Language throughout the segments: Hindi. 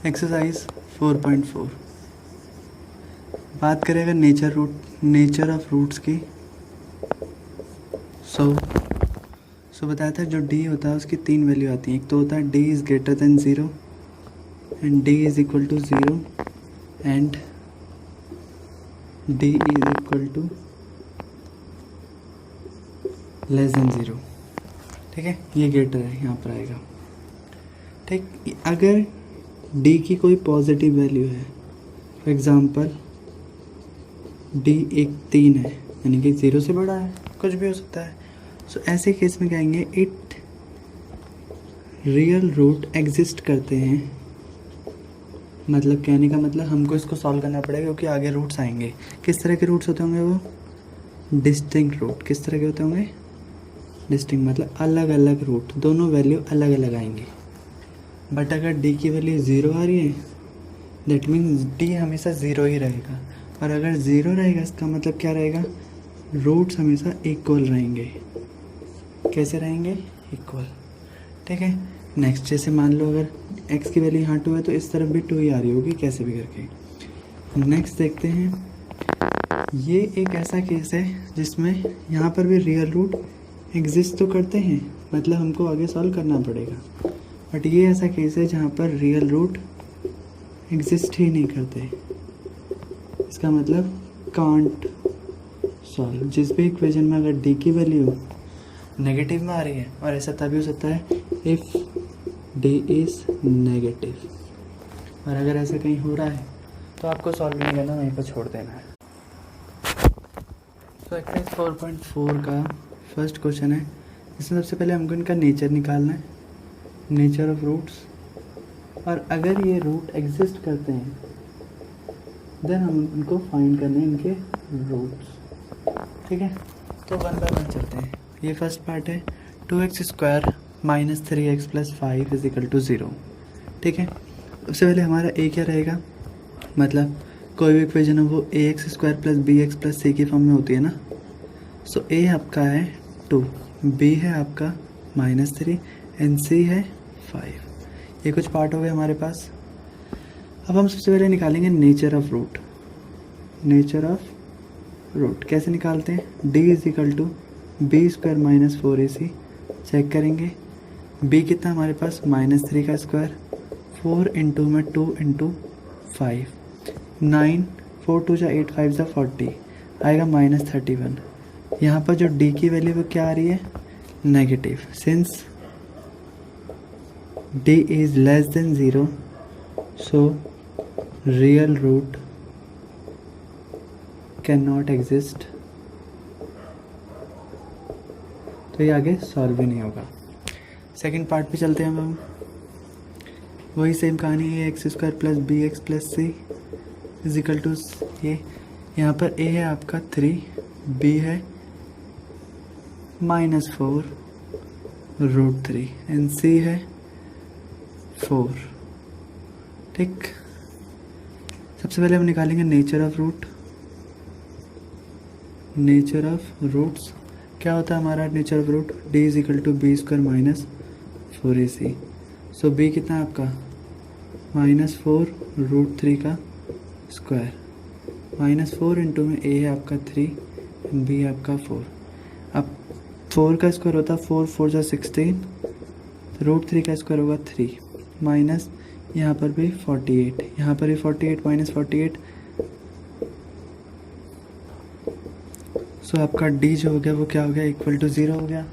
एक्सरसाइज 4.4 बात करेगा नेचर ऑफ रूट्स की। सो बताया था जो डी होता है उसकी 3 वैल्यू आती हैं। एक तो होता है D is greater than 0 and D is equal to 0 and D is equal to less than 0। ठीक है, ये ग्रेटर है, यहाँ पर आएगा। ठीक, अगर डी की कोई पॉजिटिव वैल्यू है, फॉर एग्ज़ाम्पल डी एक 3 है, यानी कि 0 से बड़ा है, कुछ भी हो सकता है। सो ऐसे केस में कहेंगे इट रियल रूट एग्जिस्ट करते हैं। मतलब कहने का मतलब हमको इसको सॉल्व करना पड़ेगा क्योंकि आगे रूट्स आएंगे। किस तरह के रूट्स होते होंगे वो? Distinct root. किस तरह के होते होंगे? डिस्टिंक्ट मतलब अलग अलग रूट, दोनों वैल्यू अलग अलग आएंगी। बट अगर डी की वैल्यू 0 आ रही है दैट मीन्स डी हमेशा 0 ही रहेगा। और अगर 0 रहेगा इसका मतलब क्या रहेगा? रूट्स हमेशा इक्वल रहेंगे। कैसे रहेंगे? इक्वल। ठीक है, नेक्स्ट जैसे मान लो अगर x की वैल्यू यहाँ 2 है तो इस तरफ भी 2 ही आ रही होगी, कैसे भी करके। नेक्स्ट देखते हैं, ये एक ऐसा केस है जिसमें यहाँ पर भी रियल रूट एग्जिस्ट तो करते हैं, मतलब हमको आगे सॉल्व करना पड़ेगा। बट ये ऐसा केस है जहाँ पर रियल रूट एग्जिस्ट ही नहीं करते। इसका मतलब कांट सॉल्व। जिस भी इक्वेशन में अगर डी की वैल्यू नेगेटिव में आ रही है, और ऐसा तभी हो सकता है इफ़ डी इज़ नेगेटिव, और अगर ऐसा कहीं हो रहा है तो आपको सॉल्व नहीं करना, वहीं पर छोड़ देना है। तो एक्सरसाइज 4.4 का फर्स्ट क्वेश्चन है। इसमें सबसे पहले हमको इनका नेचर निकालना है, नेचर ऑफ रूट्स। और अगर ये रूट एग्जिस्ट करते हैं देन हम उनको फाइंड करने हैं, इनके रूट्स। ठीक है, तो 1 बाय 1 चलते हैं। ये फर्स्ट पार्ट है 2x square minus 3x plus 5 is equal to 0। ठीक है, उससे पहले हमारा a क्या रहेगा? मतलब कोई भी इक्वेशन हो वो ax square plus bx plus c की फॉर्म में होती है ना। सो a आपका है 2, b है आपका -3 एंड c है 5। ये कुछ पार्ट हो गए हमारे पास। अब हम सबसे पहले निकालेंगे nature of root. Nature of root कैसे निकालते हैं? d is equal to B square minus 4ac। Check करेंगे b कितना हमारे पास? -3 का स्क्वायर, 4 इंटू में 2 इंटू 5, 9, 4 2 जा 8 5 जा 40 आएगा -31। यहाँ पर जो d की वैल्यू वो क्या आ रही है? Negative. Since d is less than 0 so real root cannot exist। तो ये आगे सॉल्व ही नहीं होगा। सेकंड पार्ट पे चलते हैं हम। वही सेम कहानी है, X square plus B X plus C is equal to ये। यहाँ पर a है आपका 3, b है -4 √3 एंड c है 4। ठीक, सबसे पहले हम निकालेंगे nature of root. Nature of roots क्या होता है हमारा nature of root? d is equal to B square minus 4ac। So b कितना है आपका? -4 √3 का स्क्वायर, -4 इंटू में a है आपका 3 एंड b है आपका 4। अब 4 का स्क्वायर होता है 4 4 जा 16, √3 का स्क्वायर होगा 3 माइनस यहाँ पर भी 48, यहाँ पर भी 48 माइनस 48। सो आपका d जो हो गया वो क्या हो गया? इक्वल टू 0 हो गया।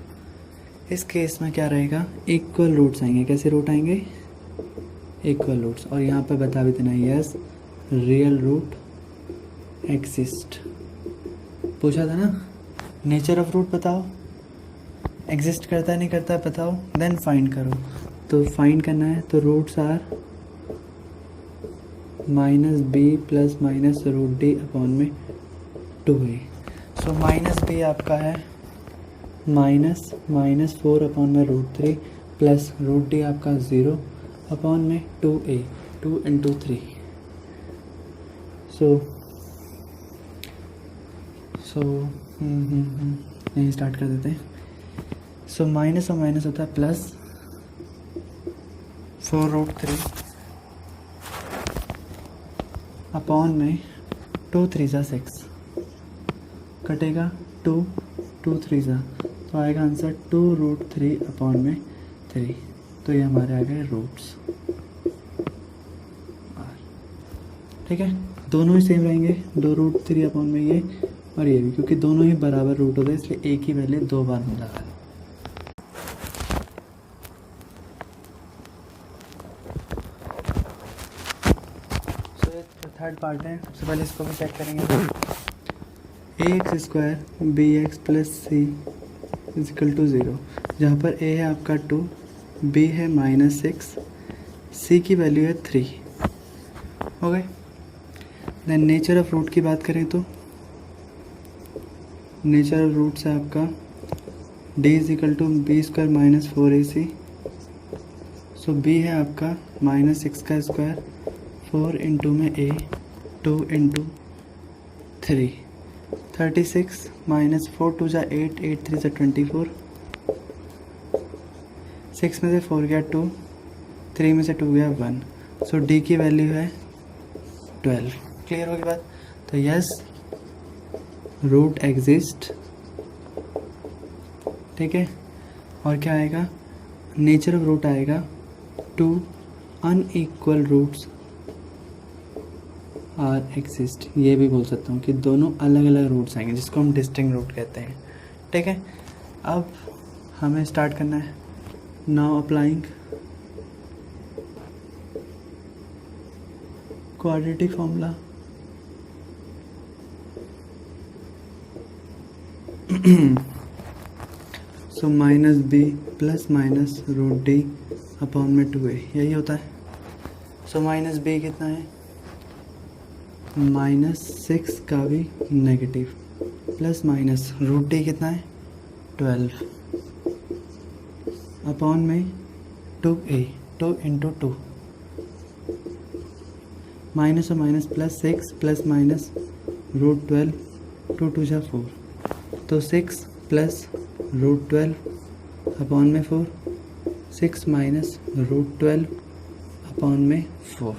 इस केस में क्या रहेगा? इक्वल रूट्स आएंगे। कैसे रूट आएंगे? Equal roots. और यहाँ पर बता भी देना यस रियल रूट एग्जिस्ट। पूछा था ना, नेचर ऑफ रूट बताओ, एग्जिस्ट करता है नहीं करता है बताओ, देन फाइंड करो। तो फाइंड करना है तो roots are -b plus minus √d upon में 2a। सो -b आपका है -4 अपॉन में √3 प्लस √d आपका 0 अपॉन में 2a, 2 इंटू 3। सो यहीं स्टार्ट कर देते हैं। सो माइनस और माइनस होता है प्लस 4 √3 अपॉन में 2 3 6 कटेगा 2 2 3 तो आएगा आंसर 2√3 अपॉन में 3। तो ये हमारे आ गए रूट्स। ठीक है, दोनों ही सेम रहेंगे, 2√3 अपॉन में ये और ये भी, क्योंकि दोनों ही बराबर रूट होते हैं इसलिए एक ही वैल्यू 2 बार मिला है। थर्ड पार्ट है, सबसे पहले इसको भी चेक करेंगे। ax² bx plus C is equal to 0, जहाँ पर a है आपका 2, b है -6, c की वैल्यू है 3। हो गए। देन नेचर ऑफ रूट की बात करें तो नेचर ऑफ रूट्स है आपका d is equal to b² minus 4ac। So b है आपका -6 का स्क्वायर, 4 इंटू में a, 2 इंटू 3, 36 माइनस 4 2 जा 8, 8 3 जा 24, 6 में से 4 गया 2, 3 में से 2 गया 1। सो d की वैल्यू है 12। क्लियर होगी बात? तो यस, रूट एग्जिस्ट। ठीक है, और क्या आएगा? नेचर ऑफ रूट आएगा 2 अनइक्वल रूट्स आर एग्जिस्ट। ये भी बोल सकता हूँ कि दोनों अलग अलग रूट्स आएंगे, जिसको हम डिस्टिंक्ट रूट कहते हैं। ठीक है, अब हमें स्टार्ट करना है। Now applying quadratic formula. So -b plus minus √d upon में 2a, यही होता है। सो -b कितना है? -6 का भी नेगेटिव, प्लस माइनस √d कितना है? 12 अपॉन में 2a, 2 इंटू 2, माइनस और माइनस प्लस 6 प्लस माइनस √12, 2 2 जा 4, तो 6 प्लस √12 अपॉन में 4, 6 माइनस √12 अपॉन में 4।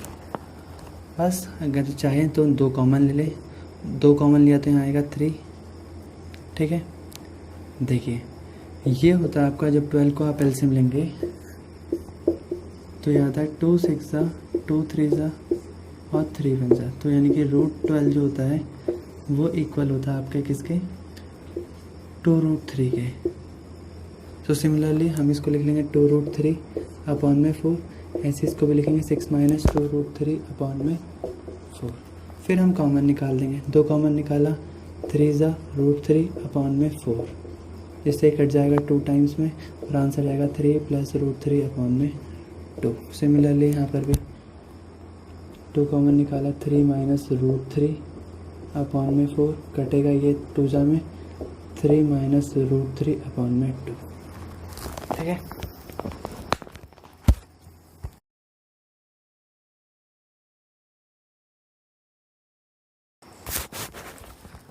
बस अगर चाहें तो 2 कॉमन ले लें, 2 कॉमन लिया तो यहाँ आएगा 3। ठीक है, देखिए ये होता है आपका, जब 12 को आप एलसीएम लेंगे तो ये आता है 2 6 2 3 और 3 1 तो यानी कि √12 जो होता है वो इक्वल होता है आपके किसके? 2√3 के। तो सिमिलरली हम इसको लिख लेंगे 2√3 अपॉन में 4, ऐसे इसको भी लिखेंगे 6 माइनस 2√3 अपॉन में 4। फिर हम कॉमन निकाल देंगे, 2 कॉमन निकाला, 3 ज़ा √3 अपॉन में 4, इससे कट जाएगा 2 टाइम्स में और आंसर आएगा 3 प्लस √3 अपॉन में 2। सिमिलरली यहाँ पर भी 2 कॉमन निकाला, 3 माइनस √3 अपॉन में 4, कटेगा ये 2 ज़ा में, 3 माइनस √3 अपॉन में 2। ठीक है,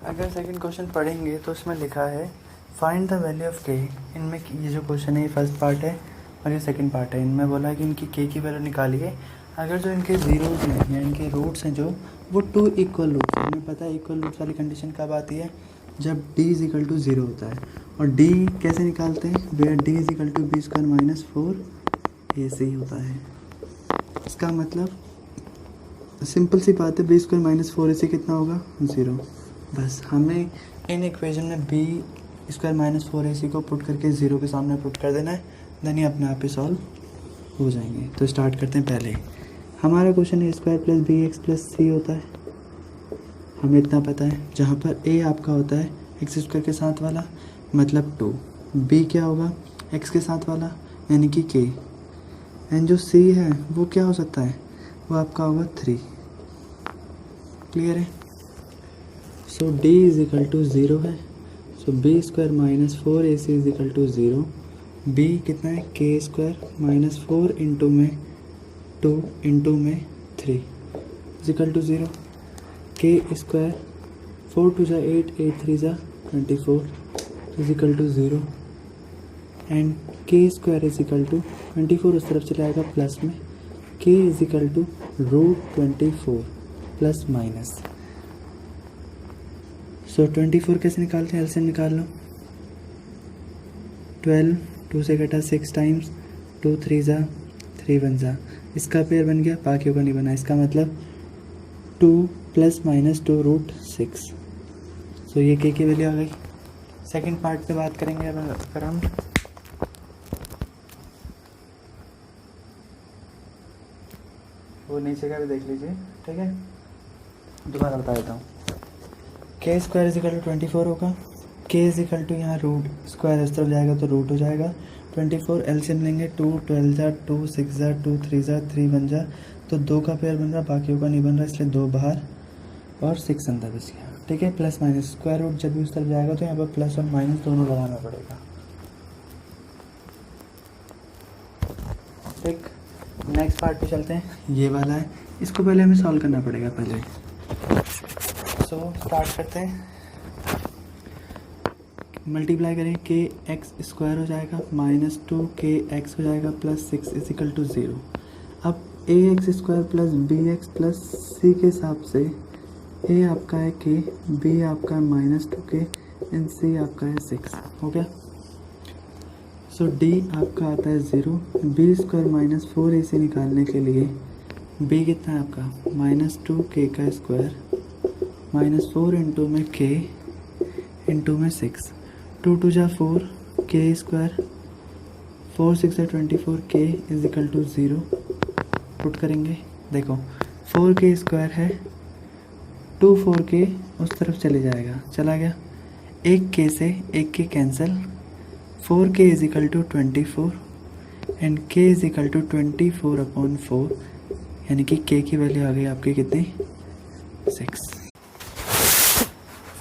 अगर सेकंड क्वेश्चन पढ़ेंगे तो उसमें लिखा है फाइंड द वैल्यू ऑफ के। इनमें ये जो क्वेश्चन है ये फर्स्ट पार्ट है और ये सेकंड पार्ट है। इनमें बोला है कि इनकी के की वैल्यू निकालिए अगर जो इनके जीरोज हैं या इनके रूट्स हैं जो वो 2 इक्वल रूट्स हैं। हमें पता है इक्वल रूट्स वाली कंडीशन कब आती है? जब d इजिकल टू 0 होता है। और d कैसे निकालते हैं? Where d is equal to b² minus 4ac होता है। इसका मतलब सिंपल सी बात है, b² माइनस 4ac कितना होगा? 0। बस हमें इन इक्वेशन में b² माइनस 4ac को पुट करके 0 के सामने पुट कर देना है, देन ये अपने आप ही सॉल्व हो जाएंगे। तो स्टार्ट करते हैं। पहले हमारा question a² plus bx plus c होता है, हमें इतना पता है। जहाँ पर a आपका होता है x² के साथ वाला मतलब 2, b क्या होगा? x के साथ वाला यानी कि k, एंड जो c है वो क्या हो सकता है? वो आपका होगा 3। क्लियर है? So d is equal to 0 है, so b² minus 4ac is equal to 0। b कितना है? k² माइनस 4 इंटू में 2 इंटू में 3 इज इक्वल टू 0। k², 4 2 जा 8, 8 3 जा 24 is equal to 0 and k² is equal to 24 उस तरफ चले आएगा प्लस में, k is equal to √24 plus minus. So 24 कैसे निकालते हैं, एलसीएम निकाल लो। 12 2 से कटा 6 टाइम्स, 2 3 जा 3 1 जा, इसका पेयर बन गया, बाकियों का नहीं बना। इसका मतलब 2 प्लस माइनस 2 रूट 6। सो ये के की वैल्यू आ गई। सेकंड पार्ट पे बात करेंगे अब अगर हम। वो नीचे का भी देख लीजिए, ठीक है। दोबारा बता देता हूँ। के स्क्वायर इजिकल टू 24 होगा। के इजिकल टू यहाँ रूट स्क्वायर इस तरफ जाएगा तो रूट हो जाएगा। 24 एलसीएम लेंगे, 2 12 जा 2 6 जा 2 3 जा 3 1 जा, तो 2 का पेयर बन रहा, बाकियों का नहीं बन रहा, इसलिए 2 बाहर और 6 अंदर बच गया, ठीक है। प्लस माइनस स्क्वायर रूट जब भी उस तरफ जाएगा तो यहाँ पर प्लस और माइनस दोनों लगाना पड़ेगा, ठीक। नेक्स्ट पार्ट पे चलते हैं। ये वाला है, इसको पहले हमें सॉल्व करना पड़ेगा पहले। सो स्टार्ट करते हैं। मल्टीप्लाई करें, के एक्स स्क्वायर हो जाएगा माइनस 2 के एक्स हो जाएगा प्लस 6 इजिकल टू 0। अब A X square plus B X plus C के हिसाब से ए आपका है के, बी आपका है माइनस 2 के एंड सी आपका है 6, हो गया। सो डी आपका आता है 0। बी स्क्वायर माइनस 4 ए से निकालने के लिए बी कितना है आपका माइनस 2 के का स्क्वायर माइनस 4 इंटू में के इंटू में 6, 2 2 जा 4 के स्क्वायर 4 6 24 के इज इक्वल टू 0। पुट करेंगे, देखो 4 के स्क्वायर है, 2 4 के उस तरफ चले जाएगा, चला गया। एक के से एक के कैंसिल, 4 के इज इक्वल टू 24 एंड के इज इक्वल टू 24 अपॉन 4, यानी कि के की वैल्यू आ गई आपकी कितनी 6।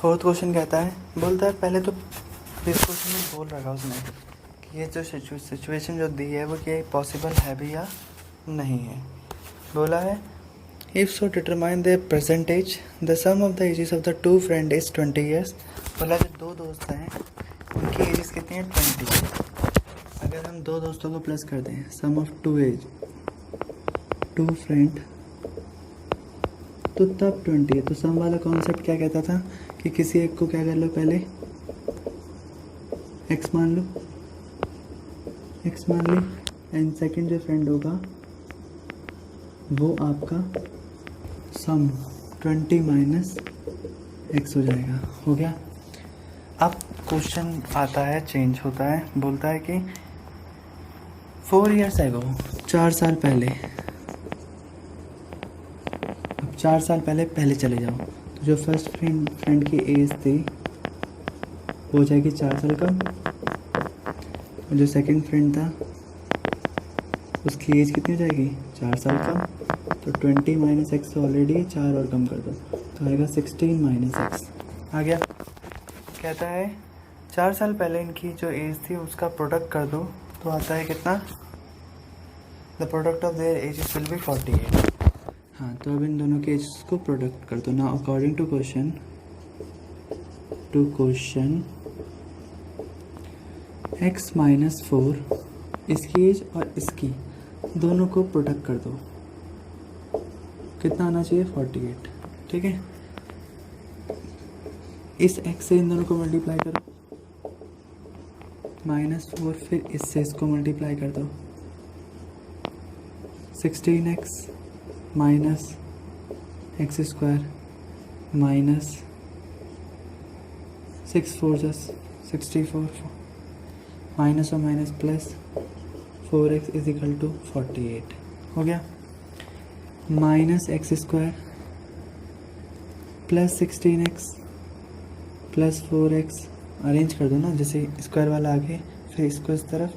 फोर्थ क्वेश्चन कहता है, बोलता है पहले तो इस क्वेश्चन में बोल रखा उसने कि ये जो सिचुएशन जो दी है वो कि पॉसिबल है भी या नहीं है। बोला है if so determine the present age, the sum of the ages of the two friend is 20 years. बोला जो दो दोस्त हैं उनकी एजेस कितनी है 20। अगर हम दो दोस्तों को प्लस कर दें, सम ऑफ टू फ्रेंड, तो तब 20 है। तो सम वाला कॉन्सेप्ट क्या कहता था कि किसी एक को क्या कर लो, पहले x मान लो, x मान ली, एंड सेकंड जो फ्रेंड होगा वो आपका सम 20 माइनस x हो जाएगा, हो गया। अब क्वेश्चन आता है, चेंज होता है, बोलता है कि 4 ईयर्स एगो, 4 साल पहले, अब 4 साल पहले चले जाओ, तो जो फर्स्ट फ्रेंड की एज थी वो हो जाएगी 4 साल कम, और जो सेकंड फ्रेंड था उसकी एज कितनी हो जाएगी 4 साल कम। तो 20 माइनस एक्स ऑलरेडी 4 और कम कर दो तो आएगा 16 माइनस एक्स, आ गया। कहता है 4 साल पहले इनकी जो एज थी उसका प्रोडक्ट कर दो तो आता है कितना, the product of their edges will be 48। हाँ, तो अब इन दोनों के एजेस को प्रोडक्ट कर दो। Now according to question x minus 4, इसकी एज और इसकी दोनों को प्रोडक्ट कर दो, कितना आना चाहिए 48, ठीक है। इस x से इन दोनों को मल्टीप्लाई करो, -4, फिर इससे इसको मल्टीप्लाई कर दो, 16x minus X square minus 6 4 64, minus और minus plus 4x is equal to 48, हो गया। Minus X square plus 16x plus 4x, arrange कर दो ना, जैसे स्क्वायर वाला आगे, फिर इसको इस तरफ,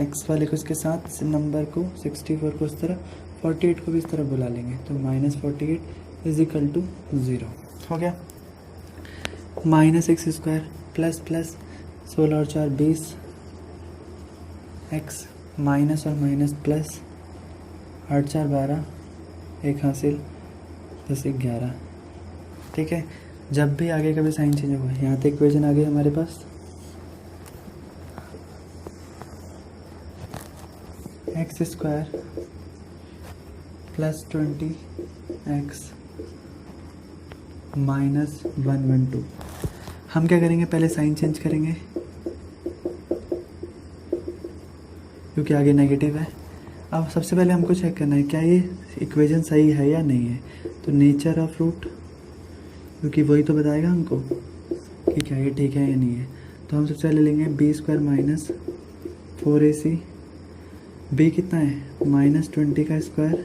x वाले को इसके साथ, इस नंबर को 64 को इस तरफ, 48 को भी इस तरफ बुला लेंगे, तो -48 इज इक्वल टू 0, हो गया। माइनस एक्स स्क्वायर प्लस 16 और 4 20, x माइनस और माइनस प्लस 8 4 12, एक हासिल 10 11, ठीक है। जब भी आगे कभी साइन चेंज होगा, यहाँ तक इक्वेशन आ गई हमारे पास, एक्स स्क्वायर प्लस 20x -112। हम क्या करेंगे, पहले साइन चेंज करेंगे क्योंकि आगे नेगेटिव है। अब सबसे पहले हमको चेक करना है क्या ये इक्वेशन सही है या नहीं है। तो नेचर ऑफ रूट, क्योंकि वही तो बताएगा हमको कि क्या ये ठीक है या नहीं है। तो हम सबसे पहले लेंगे b² - 4ac। b कितना है, -20 का स्क्वायर,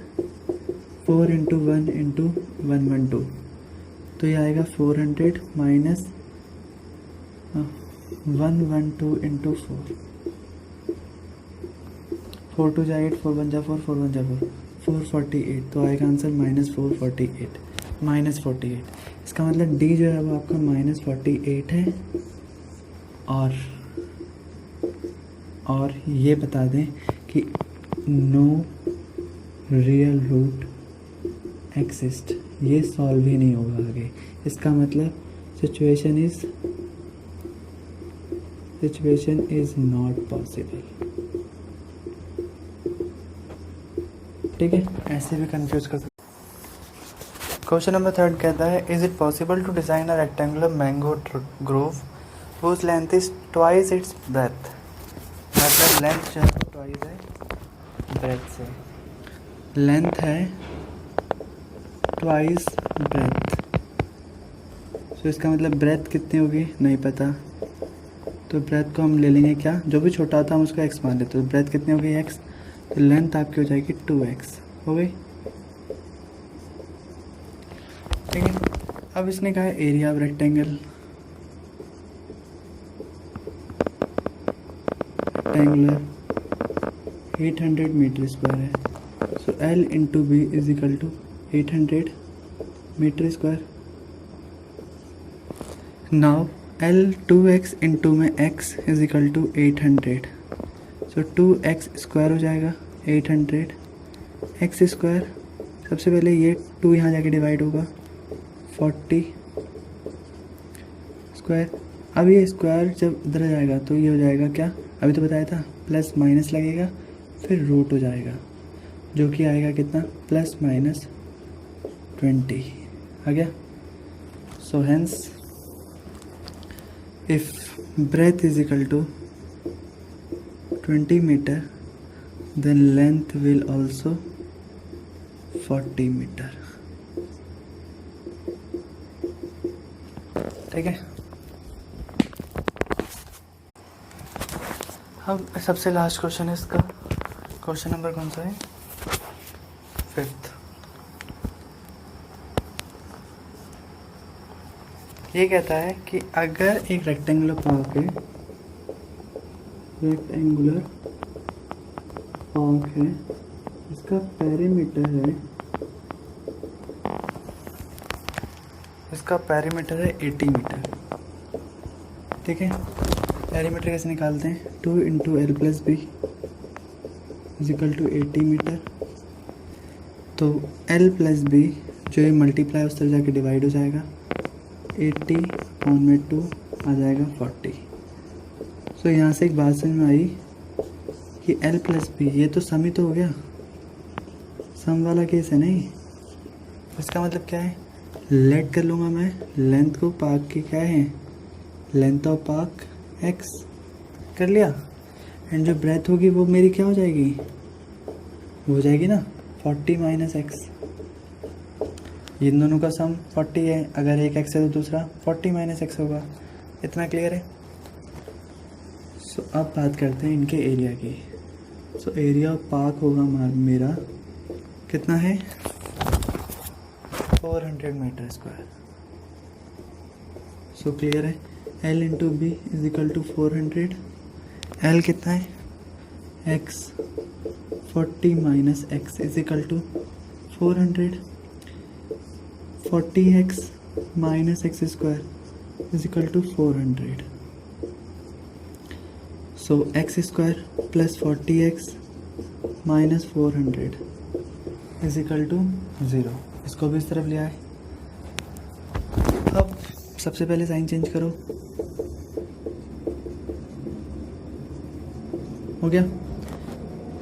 4 × 1 × 112। तो ये आएगा 400 -112 × 4। 4 2 जा 8, 4 1 जा 4, 4 1 जा 4, 448। तो आएगा आंसर -448, -48। इसका मतलब डी जो है वो आपका -48 है। और ये बता दें कि नो रियल रूट एक्सिस्ट, ये सॉल्व ही नहीं होगा आगे। इसका मतलब सिचुएशन इज नॉट पॉसिबल। ठीक है, ऐसे भी कंफ्यूज कर सकते। क्वेश्चन नंबर 3 कहता है, is it possible to design a rectangular mango grove whose length is twice its breadth. मतलब लेंथ जो है ट्वाइस है ब्रेथ से, लेंथ है ट्वाइस ब्रेथ। सो इसका मतलब ब्रेथ कितनी होगी नहीं पता, तो ब्रेथ को हम ले लेंगे क्या, जो भी छोटा होता है हम उसको एक्स मान लेते, तो ब्रेथ कितनी होगी एक्स। तो लेंथ आपकी हो जाएगी 2x, हो गई। ठीक है, अब इसने कहा area of rectangular 800 metre square है। So L × B = 800 metre square. Now L 2x × में x = 800। सो 2x स्क्वायर हो जाएगा 800 x स्क्वायर। सबसे पहले ये 2 यहाँ जाके डिवाइड होगा 40 स्क्वायर। अब ये स्क्वायर जब इधर आ जाएगा तो ये हो जाएगा क्या, अभी तो बताया था प्लस माइनस लगेगा फिर रूट हो जाएगा, जो कि आएगा कितना ±20 आ गया। So hence if breadth = 20 metre then length will also 40 metre. ठीक है, अब सबसे लास्ट क्वेश्चन है इसका। क्वेश्चन नंबर कौन सा है, 5th। ये कहता है कि अगर एक रेक्टेंगुलर पार्क है, इसका पेरीमीटर है 80 मीटर। ठीक है, पेरीमीटर कैसे निकालते हैं, 2 × L + B = 80 मीटर। तो L + B जो ये मल्टीप्लाई उस तरह जाके डिवाइड हो जाएगा, 80/2 आ जाएगा 40। सो यहाँ से एक बात समझ में आई कि L + B ये तो सम ही तो हो गया, सम वाला केस है नहीं। इसका मतलब क्या है, लेट कर लूँगा मैं लेंथ को, पार्क की क्या है लेंथ ऑफ पार्क x कर लिया, एंड जो ब्रेथ होगी वो मेरी क्या हो जाएगी, वो हो जाएगी ना 40 - x। इन दोनों का सम 40 है, अगर एक x है तो दूसरा 40 - x होगा। इतना क्लियर है। सो अब बात करते हैं इनके एरिया की। सो एरिया ऑफ पार्क होगा मेरा कितना है 400 मीटर स्क्वायर। सो क्लियर है, L × B = 400। L कितना है x, 40 - x = 400। 40x - x square = 400। So x square plus 40x minus 400 = 0। इसको भी इस तरफ ले आए। अब सबसे पहले साइन चेंज करो, हो गया।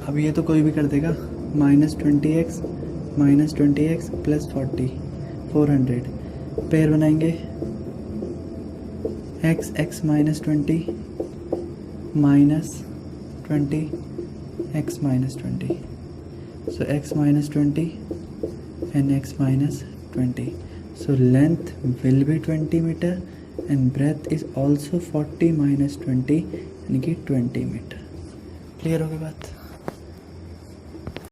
अब ये तो कोई भी कर देगा, -20x plus 40 400 पेयर बनाएंगे x minus 20 minus 20 x minus 20. So x minus 20 and x minus 20. So length will be 20 meter and breadth is also 40 minus 20 यानी कि 20 मीटर. क्लियर हो गई बात?